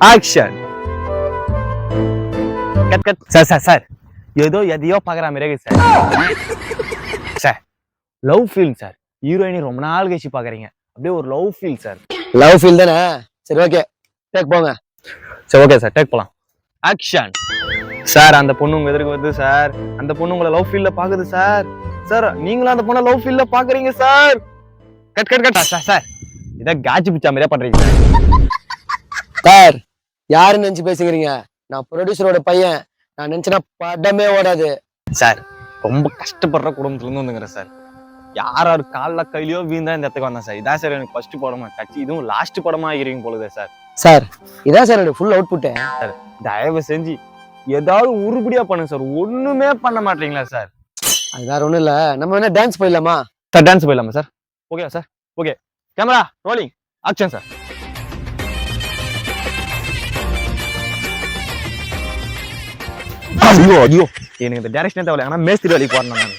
Action. Cut cut. Sir ஏதோ எதையோ பாக்குற மாதிரி இருக்கு சார். Love feel sir. ஹீரோயினி ரொம்ப நாள் கழிச்சு பாக்குறீங்க, அப்படியே ஒரு love feel sir. Love feel தானே? சரி ஓகே, டேக் போங்க. சரி ஓகே சார், டேக் போலாம். ஆக்ஷன். சார் அந்த பொண்ணு உங்க எதிர்க்கு வருது சார். அந்த பொண்ணு உங்களை லவ் ஃபீல்ல பாக்குது சார். சார் நீங்களும் அந்த பொண்ணை லவ் ஃபீல்ல பாக்குறீங்க sir. Cut cut cut. Sir இதை காட்சி பிச்சா மாதிரியா பண்றீங்க சார். யாருன்னு நினைச்சு பேசுகிறீங்க? நான் ப்ரொடியூசரோட பையன். நான் நினைச்சேன்னா படமே ஓடாது சார். ரொம்ப கஷ்டப்படுற குடும்பத்துல இருந்து வந்துங்கிறேன் சார். யார் கால கையிலயோ வீந்தா இந்த இடத்துக்கு வந்தேன் சார். இதான் சார் எனக்கு ஃபர்ஸ்ட் படமா கட்சி, இதுவும் லாஸ்ட் படமா ஆகிறீங்க போலுதே சார். சார் இதான் சார் என்னோட ஃபுல் அவுட்புட். சார் தயவு செஞ்சு ஏதாவது உருப்படியா பண்ணுங்க சார். ஒண்ணுமே பண்ண மாட்டீங்களா சார்? அது வேற ஒண்ணும் இல்ல, நம்ம என்ன டான்ஸ் போயிடலாமா? சார் டான்ஸ் போயிடலாமா sir? Okay sir. Okay, camera rolling, action sir. ஐயோ எனக்கு இந்த டைரக்ஷனே தேவையில்ல, ஆனா மேஸ்திரி வேலைக்கு போறேன் நான்.